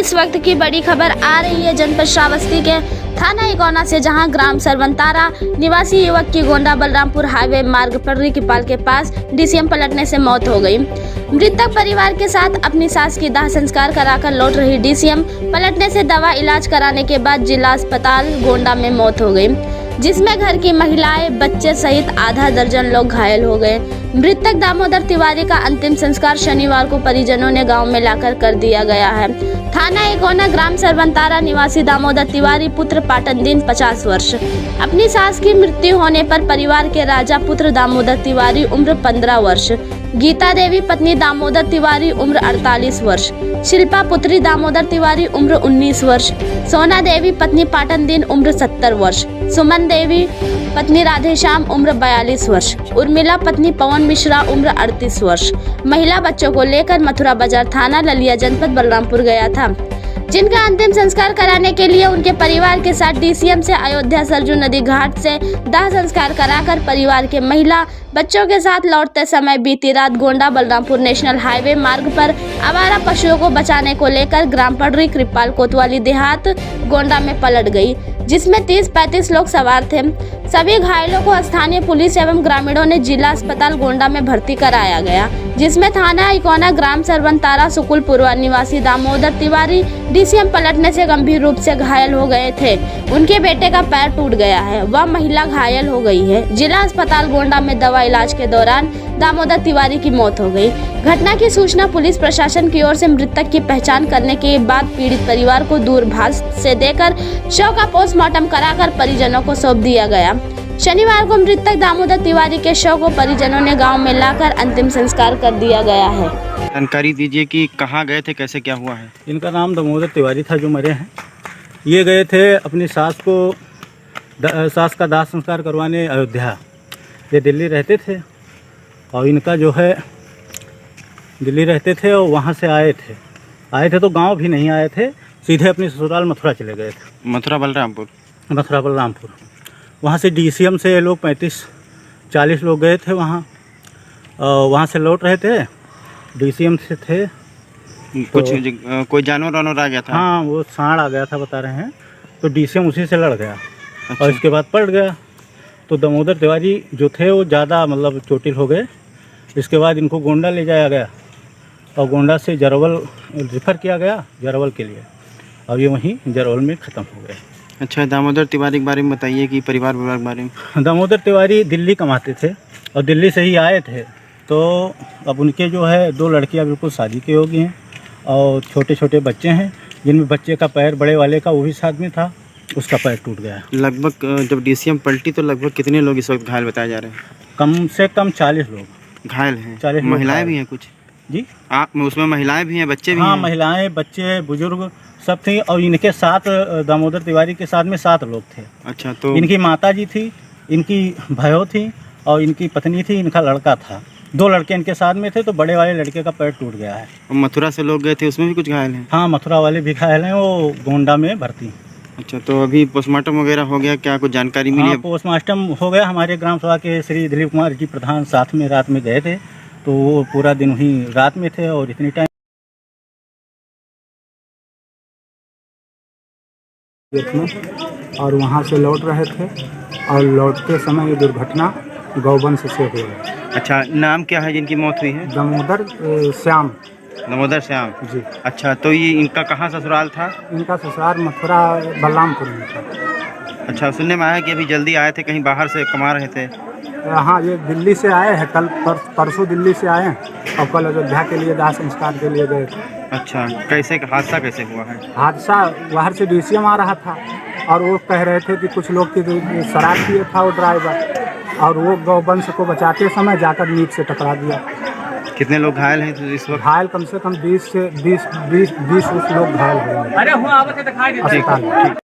इस वक्त की बड़ी खबर आ रही है जनपद श्रावस्ती के थाना इगौना से, जहां ग्राम सरवंतारा निवासी युवक की गोंडा बलरामपुर हाईवे मार्ग पर रिकीपाल के पास डीसीएम पलटने से मौत हो गई। मृतक परिवार के साथ अपनी सास की दाह संस्कार कराकर लौट रही डीसीएम पलटने से दवा इलाज कराने के बाद जिला अस्पताल गोंडा में मौत हो गई, जिसमें घर की महिलाएं, बच्चे सहित आधा दर्जन लोग घायल हो गए। मृतक दामोदर तिवारी का अंतिम संस्कार शनिवार को परिजनों ने गांव में लाकर कर दिया गया है। थाना इगौना ग्राम सरवंतारा निवासी दामोदर तिवारी पुत्र पाटन दिन 50 वर्ष। अपनी सास की मृत्यु होने पर परिवार के राजा पुत्र दामोदर तिवारी उम्र 15 वर्ष, गीता देवी पत्नी दामोदर तिवारी उम्र 48 वर्ष, शिल्पा पुत्री दामोदर तिवारी उम्र 19 वर्ष, सोना देवी पत्नी पाटन दिन उम्र 70 वर्ष, सुमन देवी पत्नी राधेश्याम उम्र 42 वर्ष, उर्मिला पत्नी पवन मिश्रा उम्र 38 वर्ष। महिला बच्चों को लेकर मथुरा बाजार थाना ललिया जनपद बलरामपुर गया था, जिनका अंतिम संस्कार कराने के लिए उनके परिवार के साथ डीसीएम से अयोध्या सरजू नदी घाट से दाह संस्कार कराकर परिवार के महिला बच्चों के साथ लौटते समय बीती रात गोंडा बलरामपुर नेशनल हाईवे मार्ग पर आवारा पशुओं को बचाने को लेकर ग्राम पडरी कृपाल कोतवाली देहात गोंडा में पलट गई, जिसमें 30-35 लोग सवार थे। सभी घायलों को स्थानीय पुलिस एवं ग्रामीणों ने जिला अस्पताल गोंडा में भर्ती कराया गया, जिसमें थाना इगौना ग्राम सरवंतारा सुकुलपुरवा निवासी दामोदर तिवारी डीसीएम पलटने से गंभीर रूप से घायल हो गए थे। उनके बेटे का पैर टूट गया है, वह महिला घायल हो गई है। जिला अस्पताल गोंडा में दवा इलाज के दौरान दामोदर तिवारी की मौत हो गई। घटना की सूचना पुलिस प्रशासन की ओर से मृतक की पहचान करने के बाद पीड़ित परिवार को दूरभाष से देकर शव का पोस्टमार्टम कराकर परिजनों को सौंप दिया गया। शनिवार को मृतक दामोदर तिवारी के शव को परिजनों ने गांव में लाकर अंतिम संस्कार कर दिया गया है। जानकारी दीजिए कि कहाँ गए थे, कैसे क्या हुआ है? इनका नाम दामोदर तिवारी था जो मरे हैं। ये गए थे अपनी सास का दाह संस्कार करवाने अयोध्या। ये दिल्ली रहते थे और इनका जो है दिल्ली रहते थे और वहाँ से आए थे तो गांव भी नहीं आए थे, सीधे अपनी ससुराल मथुरा चले गए थे। मथुरा बलरामपुर वहाँ से डीसीएम से ये लोग 35-40 लोग गए थे वहाँ से लौट रहे थे। डीसीएम से थे कुछ कोई जानवर वानवर आ गया था? हाँ, वो सांड आ गया था बता रहे हैं, तो डीसीएम उसी से लड़ गया। अच्छा। और इसके बाद पलट गया। तो दामोदर तिवारी जो थे वो ज़्यादा चोटिल हो गए। इसके बाद इनको गोंडा ले जाया गया और गोंडा से जरवल रेफर किया गया जरवल के लिए, और ये वहीं जरवल में ख़त्म हो गए। अच्छा, दामोदर तिवारी के बारे में बताइए कि परिवार के बारे में। दामोदर तिवारी दिल्ली कमाते थे और दिल्ली से ही आए थे। तो अब उनके जो है 2 लड़कियां बिल्कुल शादी के योग्य हैं और छोटे छोटे बच्चे हैं, जिनमें बच्चे का पैर बड़े वाले का वो भी साथ में था, उसका पैर टूट गया। लगभग जब डीसीएम पलटी तो लगभग कितने लोग इस वक्त घायल बताए जा रहे हैं? कम से कम 40 लोग घायल हैं। 40 महिलाएं भी हैं कुछ? जी, आप उसमें महिलाएं भी हैं, बच्चे भी हाँ, हैं? महिलाएं, बच्चे, बुजुर्ग सब थी। और इनके साथ दामोदर तिवारी के साथ में 7 लोग थे। अच्छा, तो इनकी माता जी थी, इनकी भयो थी और इनकी पत्नी थी, इनका लड़का था। 2 लड़के इनके साथ में थे, तो बड़े वाले लड़के का पैर टूट गया है। मथुरा से लोग गए थे, उसमें भी कुछ घायल हैं? हाँ, मथुरा वाले भी घायल हैं, वो गोंडा में भर्ती। अच्छा, तो अभी पोस्टमार्टम वगैरह हो गया, क्या कुछ जानकारी मिली? हाँ, पोस्टमार्टम हो गया। हमारे ग्राम सभा के श्री दिलीप कुमार जी प्रधान साथ में रात में गए थे, तो वो पूरा दिन वहीं रात में थे और इतनी टाइम और वहाँ से लौट रहे थे और लौटते समय ये दुर्घटना गौवंश से हुई। अच्छा, नाम क्या है जिनकी मौत हुई है? दामोदर श्याम जी। अच्छा, तो ये इनका कहाँ ससुराल था? इनका ससुराल मथुरा बलरामपुर में था। अच्छा, सुनने में आया कि अभी जल्दी आए थे, कहीं बाहर से कमा रहे थे? हाँ, ये दिल्ली से आए हैं, कल परसों दिल्ली से आए हैं और कल अयोध्या के लिए दाह संस्कार के लिए गए थे। अच्छा, हादसा कैसे हुआ है? हादसा बाहर से डीसीएम आ रहा था और वो कह रहे थे कि कुछ लोग की शराब पिए था वो ड्राइवर, और वो गौवंश को बचाते समय जाकर नीच से टकरा दिया। कितने लोग घायल हैं इस वक्त? घायल कम से कम 20 लोग घायल हुए हैं।